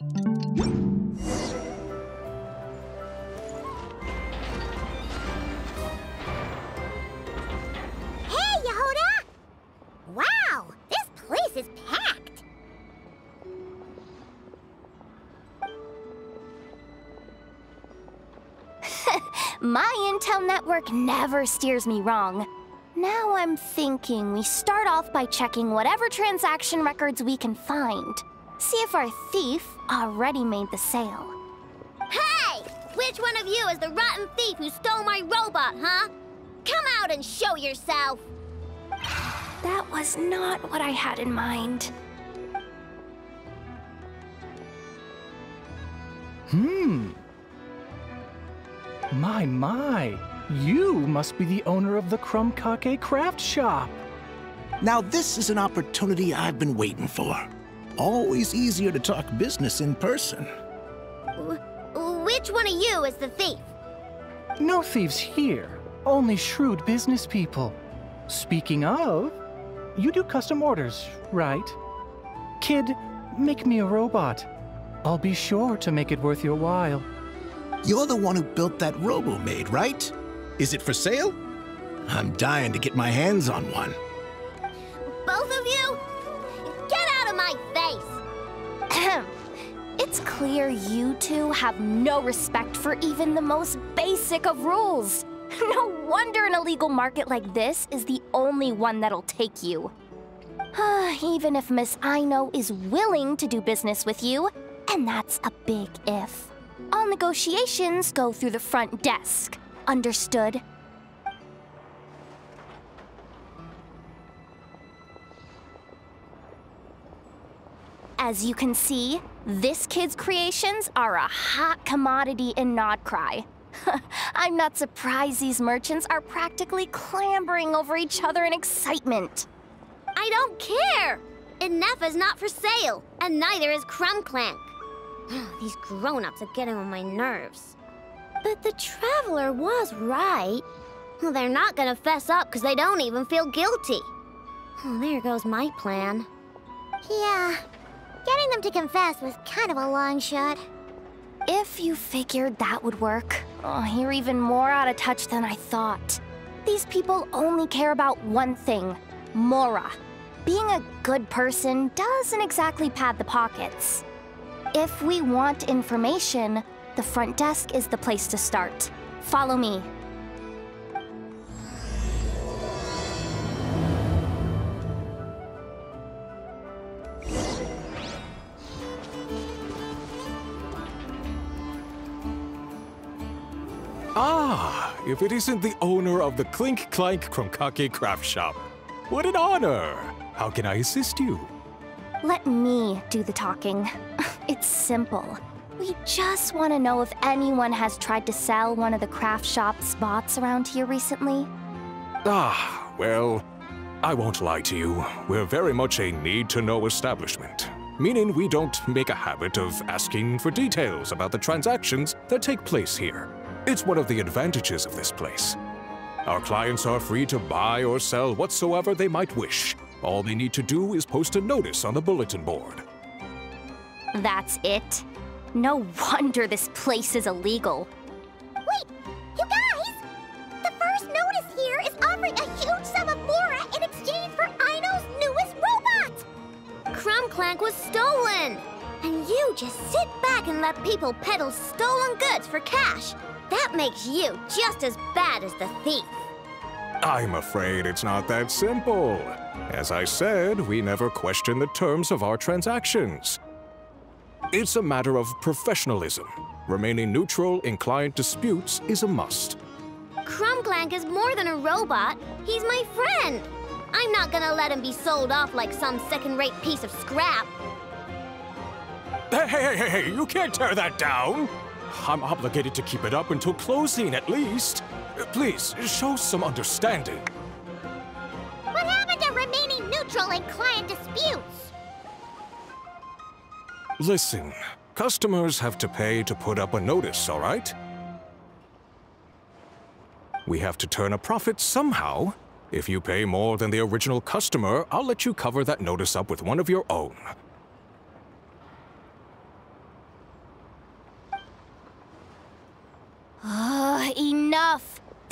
Hey, Yehuda! Wow, this place is packed. My intel network never steers me wrong. Now I'm thinking we start off by checking whatever transaction records we can find. See if our thief already made the sale. Hey! Which one of you is the rotten thief who stole my robot, huh? Come out and show yourself! That was not what I had in mind. My. You must be the owner of the Crumb-Kake craft shop. Now this is an opportunity I've been waiting for. Always easier to talk business in person. Which one of you is the thief? No thieves here, only shrewd business people. Speaking of, you do custom orders, right? Kid, make me a robot. I'll be sure to make it worth your while. You're the one who built that robo-maid, right? Is it for sale? I'm dying to get my hands on one. Both of you? Get out of my face! It's clear you two have no respect for even the most basic of rules. No wonder an illegal market like this is the only one that'll take you. Even if Miss Aino is willing to do business with you, and that's a big if. All negotiations go through the front desk. Understood? As you can see, this kid's creations are a hot commodity in Nodcry. I'm not surprised these merchants are practically clambering over each other in excitement. I don't care! Ineffa's not for sale, and neither is Crumb-Clank. These grown-ups are getting on my nerves. But the Traveler was right. Well, they're not gonna fess up because they don't even feel guilty. Oh, there goes my plan. Yeah, getting them to confess was kind of a long shot. If you figured that would work, you're even more out of touch than I thought. These people only care about one thing, Mora. Being a good person doesn't exactly pad the pockets. If we want information, the front desk is the place to start. Follow me. Ah, if it isn't the owner of the Clink Clank Crumb-Kake craft shop. What an honor! How can I assist you? Let me do the talking. It's simple. We just want to know if anyone has tried to sell one of the craft shop's bots around here recently. Ah, well, I won't lie to you. We're very much a need-to-know establishment, meaning we don't make a habit of asking for details about the transactions that take place here. It's one of the advantages of this place. Our clients are free to buy or sell whatsoever they might wish. All they need to do is post a notice on the bulletin board. That's it? No wonder this place is illegal. Wait, you guys! The first notice here is offering a huge sum of Mora in exchange for Aino's newest robot! Crumb-Clank was stolen! And you just sit back and let people peddle stolen goods for cash. That makes you just as bad as the thief. I'm afraid it's not that simple. As I said, we never question the terms of our transactions. It's a matter of professionalism. Remaining neutral in client disputes is a must. Crumb-Clank is more than a robot. He's my friend. I'm not gonna let him be sold off like some second-rate piece of scrap. Hey, you can't tear that down! I'm obligated to keep it up until closing, at least. Please, show some understanding. What happened to remaining neutral in client disputes? Listen, customers have to pay to put up a notice, all right? We have to turn a profit somehow. If you pay more than the original customer, I'll let you cover that notice up with one of your own.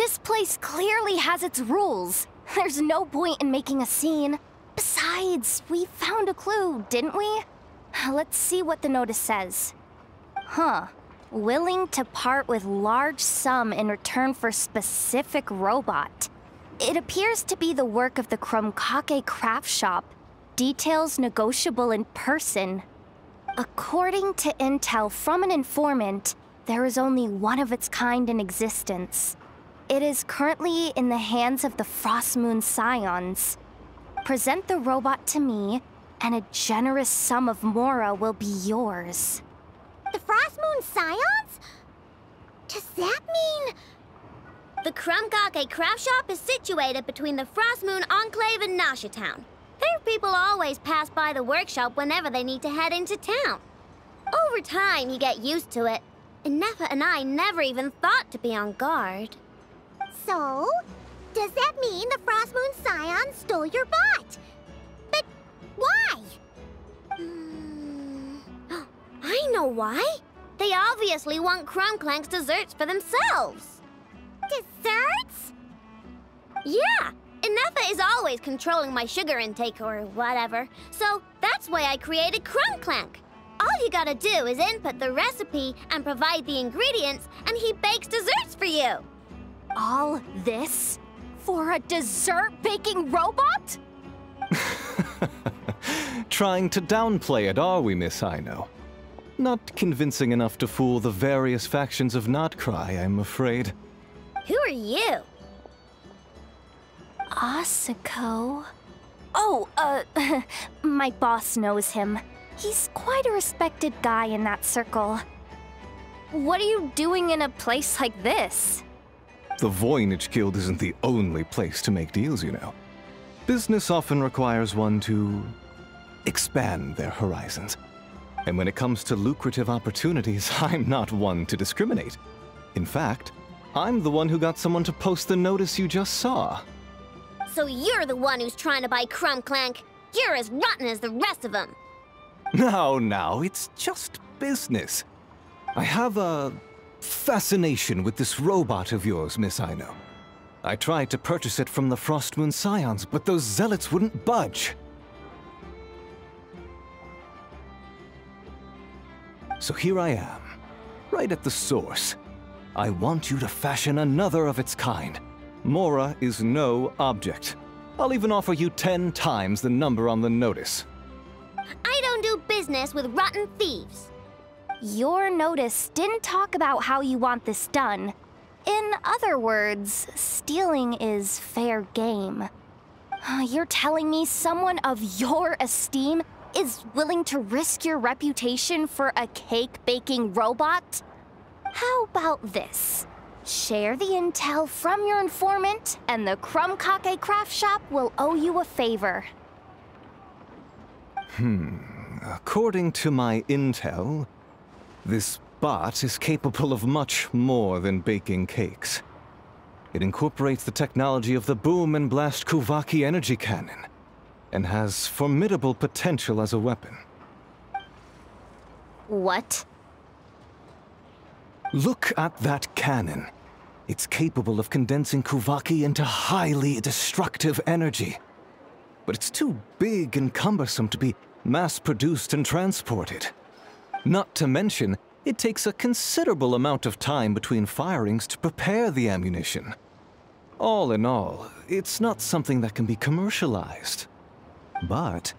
This place clearly has its rules. There's no point in making a scene. Besides, we found a clue, didn't we? Let's see what the notice says. Huh. Willing to part with large sum in return for specific robot. It appears to be the work of the Krumkake craft shop. Details negotiable in person. According to intel from an informant, there is only one of its kind in existence. It is currently in the hands of the Frost Moon Scions. Present the robot to me, and a generous sum of Mora will be yours. The Frost Moon Scions? Does that mean... The Krumkake craft shop is situated between the Frost Moon Enclave and Nasha Town. Their people always pass by the workshop whenever they need to head into town. Over time, you get used to it. And Nefa and I never even thought to be on guard. So, does that mean the Frost Moon Scions stole your bot? But why? I know why. They obviously want Krumklank's desserts for themselves. Desserts? Yeah, and Nefa is always controlling my sugar intake or whatever, so that's why I created Krumklank. All you gotta do is input the recipe and provide the ingredients, and he bakes desserts for you. All this for a dessert-baking robot? Trying to downplay it, are we, Miss Aino? Not convincing enough to fool the various factions of Notcry, I'm afraid. Who are you? Asuko? Oh, my boss knows him. He's quite a respected guy in that circle. What are you doing in a place like this? The Voynich Guild isn't the only place to make deals, you know. Business often requires one to expand their horizons. And when it comes to lucrative opportunities, I'm not one to discriminate. In fact, I'm the one who got someone to post the notice you just saw. So you're the one who's trying to buy Krumklank. You're as rotten as the rest of them. Now, it's just business. I have a fascination with this robot of yours, Miss Aino. I tried to purchase it from the Frost Moon Scions, but those zealots wouldn't budge. So here I am, right at the source. I want you to fashion another of its kind. Mora is no object. I'll even offer you 10 times the number on the notice. I don't do business with rotten thieves. Your notice didn't talk about how you want this done. In other words, stealing is fair game. You're telling me someone of your esteem is willing to risk your reputation for a cake-baking robot? How about this? Share the intel from your informant, and the Krumkake craft shop will owe you a favor. According to my intel, this bot is capable of much more than baking cakes. It incorporates the technology of the Boom and Blast Kuvaki energy cannon, and has formidable potential as a weapon. What? Look at that cannon. It's capable of condensing Kuvaki into highly destructive energy. But it's too big and cumbersome to be mass-produced and transported. Not to mention, it takes a considerable amount of time between firings to prepare the ammunition. All in all, it's not something that can be commercialized. But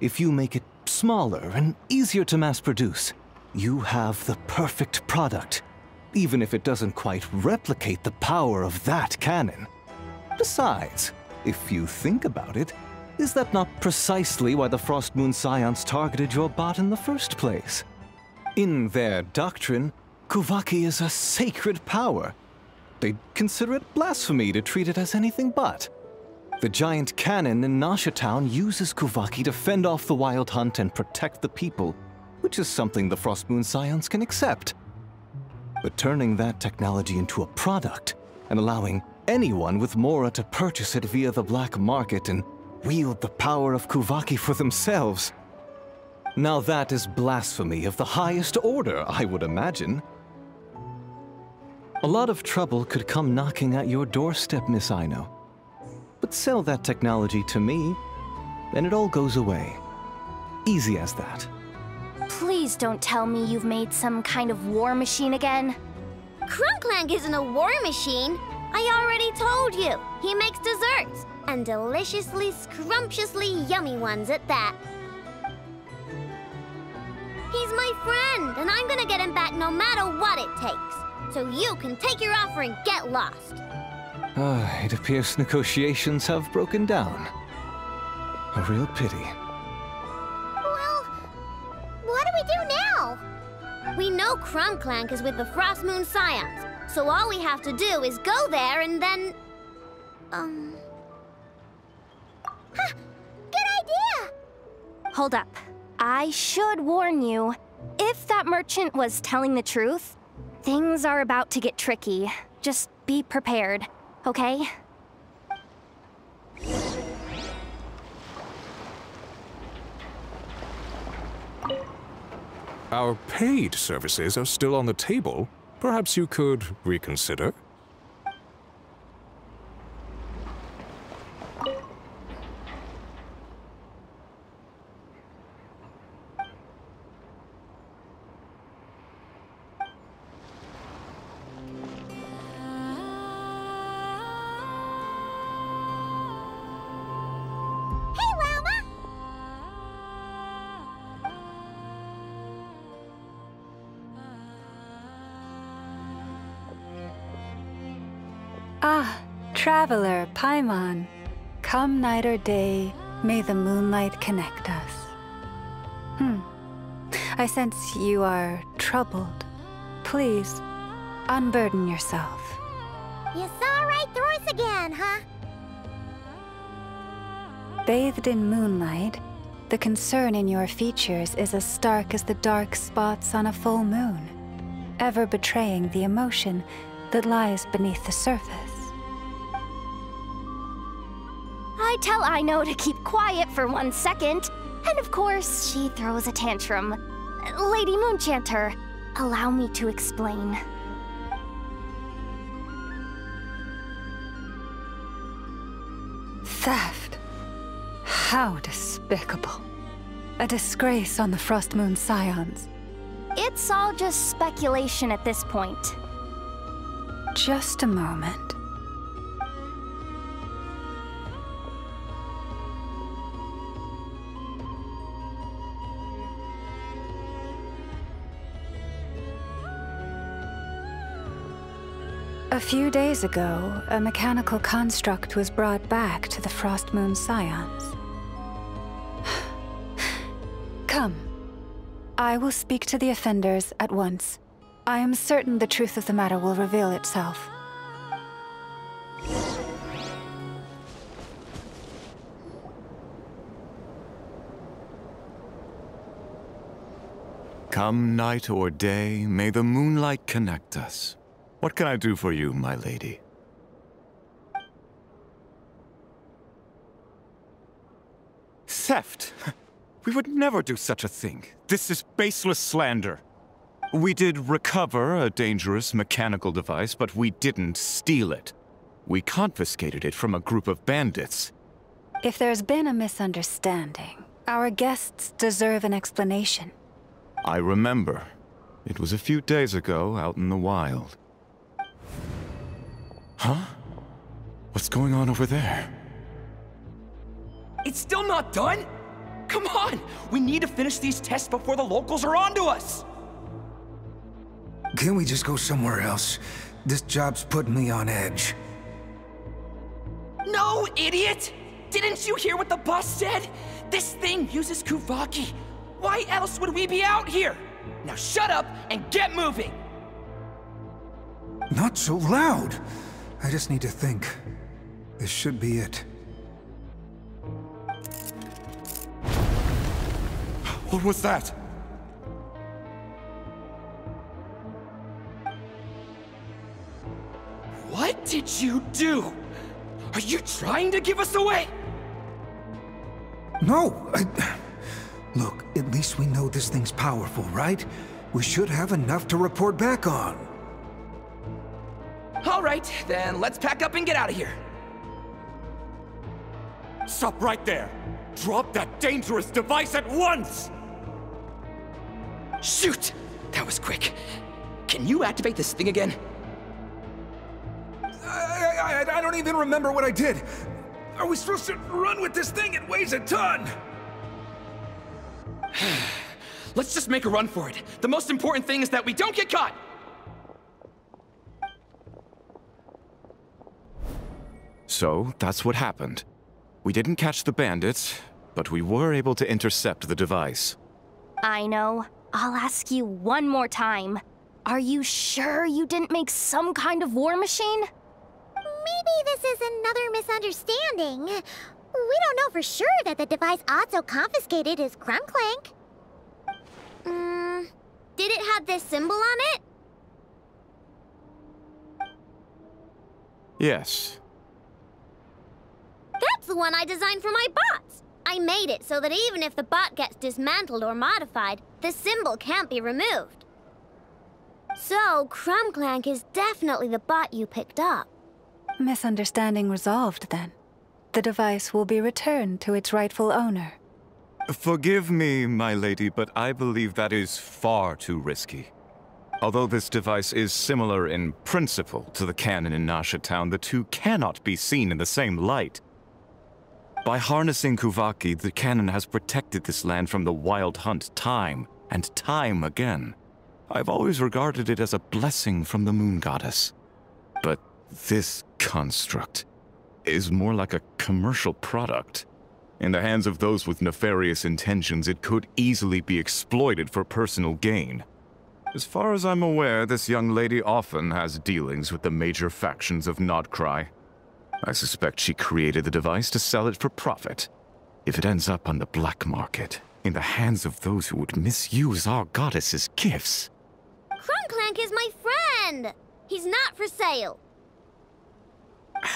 if you make it smaller and easier to mass-produce, you have the perfect product, even if it doesn't quite replicate the power of that cannon. Besides, if you think about it, is that not precisely why the Frost Moon Scions targeted your bot in the first place? In their doctrine, Kuvaki is a sacred power. They'd consider it blasphemy to treat it as anything but. The giant cannon in Nasha Town uses Kuvaki to fend off the Wild Hunt and protect the people, which is something the Frost Moon Scions can accept. But turning that technology into a product, and allowing anyone with Mora to purchase it via the black market and wield the power of Kuvaki for themselves. Now that is blasphemy of the highest order, I would imagine. A lot of trouble could come knocking at your doorstep, Miss Aino. But sell that technology to me, and it all goes away. Easy as that. Please don't tell me you've made some kind of war machine again. Crumclank isn't a war machine. I already told you. He makes desserts, and deliciously, scrumptiously yummy ones at that. He's my friend, and I'm gonna get him back no matter what it takes. So you can take your offer and get lost. It appears negotiations have broken down. A real pity. Well, what do we do now? We know Crumclank is with the Frost Moon Scions, so all we have to do is go there and then... Huh! Good idea! Hold up. I should warn you. If that merchant was telling the truth, things are about to get tricky. Just be prepared, okay? Our paid services are still on the table. Perhaps you could reconsider? Ah, traveler, Paimon. Come night or day, may the moonlight connect us. I sense you are troubled. Please, unburden yourself. You saw right through us again, huh? Bathed in moonlight, the concern in your features is as stark as the dark spots on a full moon, ever betraying the emotion that lies beneath the surface. I tell Aino to keep quiet for 1 second, and of course, she throws a tantrum. Lady Moonchanter, allow me to explain. Theft? How despicable. A disgrace on the Frost Moon Scions. It's all just speculation at this point. Just a moment. A few days ago, a mechanical construct was brought back to the Frost Moon Scions. Come. I will speak to the offenders at once. I am certain the truth of the matter will reveal itself. Come night or day, may the moonlight connect us. What can I do for you, my lady? Theft? We would never do such a thing. This is baseless slander. We did recover a dangerous mechanical device, but we didn't steal it. We confiscated it from a group of bandits. If there's been a misunderstanding, our guests deserve an explanation. I remember. It was a few days ago, out in the wild. Huh? What's going on over there? It's still not done? Come on! We need to finish these tests before the locals are onto us! Can't we just go somewhere else? This job's putting me on edge. No, idiot! Didn't you hear what the boss said? This thing uses Kuvaki. Why else would we be out here? Now shut up and get moving! Not so loud! I just need to think. This should be it. What was that? What did you do? Are you trying to give us away? No, Look, at least we know this thing's powerful, right? We should have enough to report back on. All right, then let's pack up and get out of here. Stop right there! Drop that dangerous device at once! Shoot! That was quick. Can you activate this thing again? I don't even remember what I did. Are we supposed to run with this thing? It weighs a ton! Let's just make a run for it. The most important thing is that we don't get caught! So, that's what happened. We didn't catch the bandits, but we were able to intercept the device. I know. I'll ask you one more time. Are you sure you didn't make some kind of war machine? Maybe this is another misunderstanding. We don't know for sure that the device Otto confiscated is Crumclank. Did it have this symbol on it? Yes. That's the one I designed for my bots. I made it so that even if the bot gets dismantled or modified, the symbol can't be removed. So, Crumclank is definitely the bot you picked up. Misunderstanding resolved, then. The device will be returned to its rightful owner. Forgive me, my lady, but I believe that is far too risky. Although this device is similar in principle to the cannon in Nasha Town, the two cannot be seen in the same light. By harnessing Kuvaki, the cannon has protected this land from the wild hunt time and time again. I've always regarded it as a blessing from the moon goddess. But this construct is more like a commercial product. In the hands of those with nefarious intentions, it could easily be exploited for personal gain. As far as I'm aware, this young lady often has dealings with the major factions of Nodcry. I suspect she created the device to sell it for profit. If it ends up on the black market, in the hands of those who would misuse our goddess's gifts... Crumclank is my friend! He's not for sale.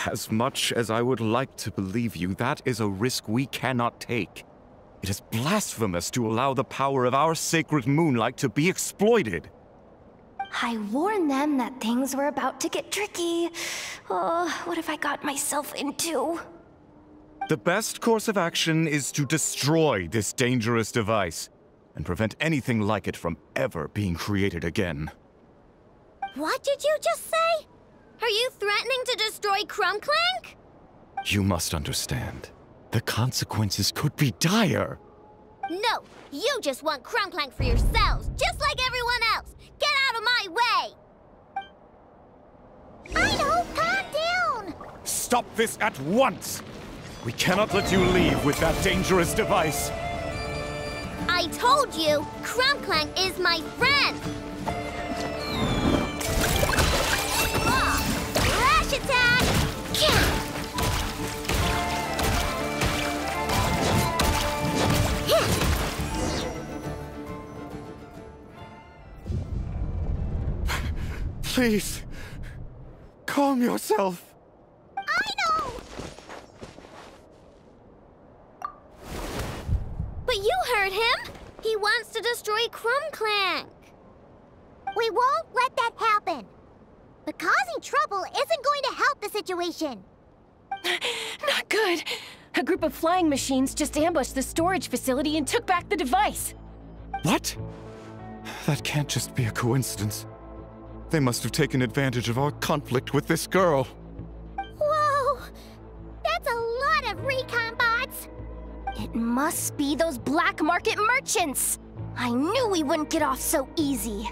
As much as I would like to believe you, that is a risk we cannot take. It is blasphemous to allow the power of our sacred moonlight to be exploited. I warned them that things were about to get tricky. Oh, what have I got myself into? The best course of action is to destroy this dangerous device and prevent anything like it from ever being created again. What did you just say? Are you threatening to destroy Crumclank? You must understand. The consequences could be dire. No, you just want Crumclank for yourselves, just like everyone else. Get out of my way! I know, calm down! Stop this at once! We cannot let you leave with that dangerous device. I told you, Crumclank is my friend! Rash attack! Please, calm yourself. I know! But you heard him! He wants to destroy Crumclank. We won't let that happen. But causing trouble isn't going to help the situation. Not good. A group of flying machines just ambushed the storage facility and took back the device. What? That can't just be a coincidence. They must have taken advantage of our conflict with this girl. Whoa! That's a lot of recon bots! It must be those black market merchants! I knew we wouldn't get off so easy.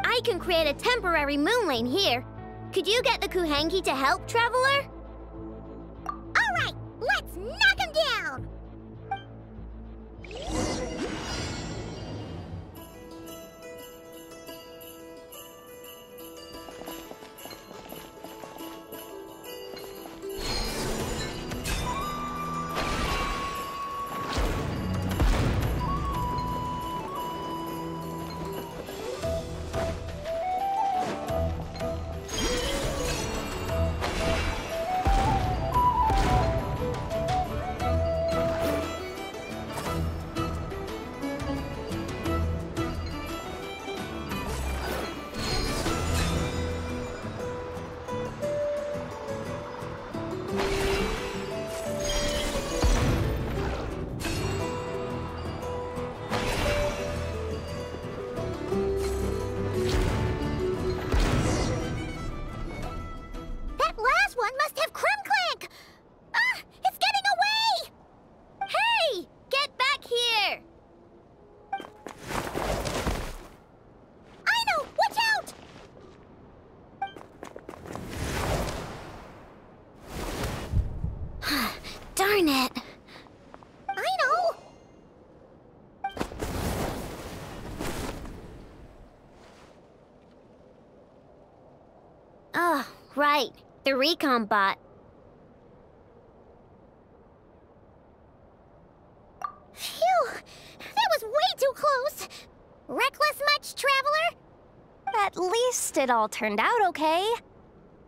I can create a temporary moon lane here. Could you get the Kuhenki to help, Traveler? All right, let's knock him down! Right, the recon bot. Phew! That was way too close! Reckless much, Traveler? At least it all turned out okay.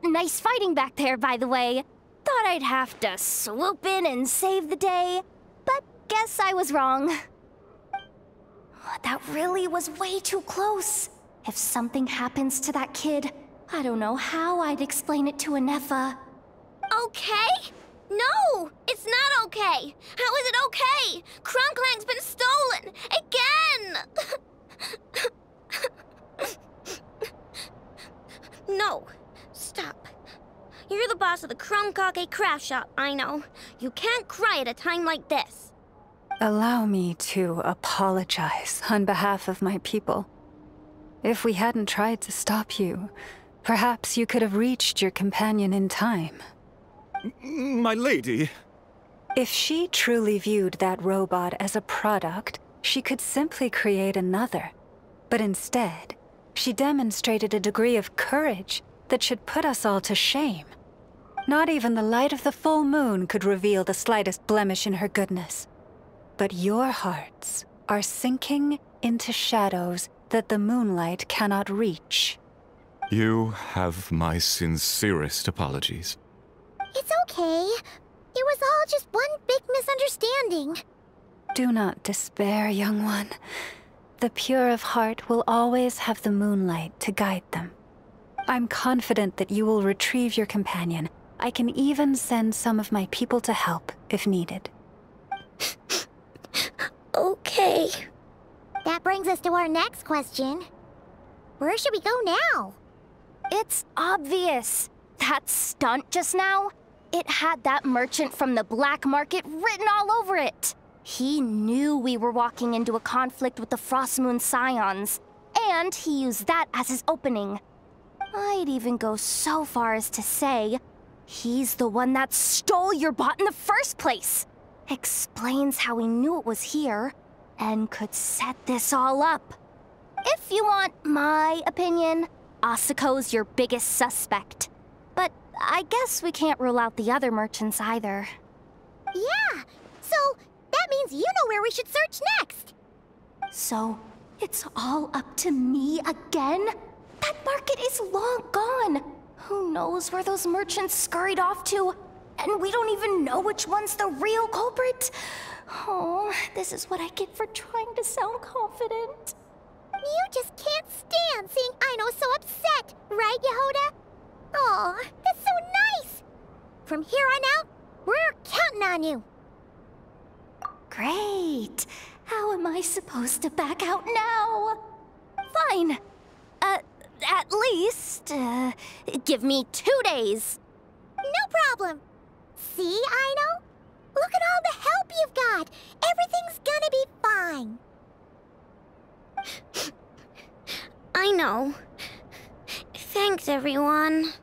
Nice fighting back there, by the way. Thought I'd have to swoop in and save the day, but guess I was wrong. That really was way too close. If something happens to that kid, I don't know how I'd explain it to Anefa. Okay? No! It's not okay! How is it okay? Crumclank's been stolen! Again! No. Stop. You're the boss of the Crumkake craft shop, I know. You can't cry at a time like this. Allow me to apologize on behalf of my people. If we hadn't tried to stop you, perhaps you could have reached your companion in time. My lady. If she truly viewed that robot as a product, she could simply create another. But instead, she demonstrated a degree of courage that should put us all to shame. Not even the light of the full moon could reveal the slightest blemish in her goodness. But your hearts are sinking into shadows that the moonlight cannot reach. You have my sincerest apologies. It's okay. It was all just one big misunderstanding. Do not despair, young one. The pure of heart will always have the moonlight to guide them. I'm confident that you will retrieve your companion. I can even send some of my people to help if needed. Okay. That brings us to our next question. Where should we go now? It's obvious. That stunt just now, it had that merchant from the black market written all over it. He knew we were walking into a conflict with the Frostmoon Scions, and he used that as his opening. I'd even go so far as to say, he's the one that stole your bot in the first place. Explains how he knew it was here, and could set this all up. If you want my opinion, Asuko's your biggest suspect. But I guess we can't rule out the other merchants either. Yeah, so that means you know where we should search next. So, it's all up to me again? That market is long gone. Who knows where those merchants scurried off to? And we don't even know which one's the real culprit. Oh, this is what I get for trying to sound confident. You just can't stand seeing Aino so upset, right, Yehoda? Aw, that's so nice! From here on out, we're counting on you. Great. How am I supposed to back out now? Fine. At least, give me 2 days. No problem. See, Aino? Look at all the help you've got. Everything's gonna be fine. I know. Thanks, everyone.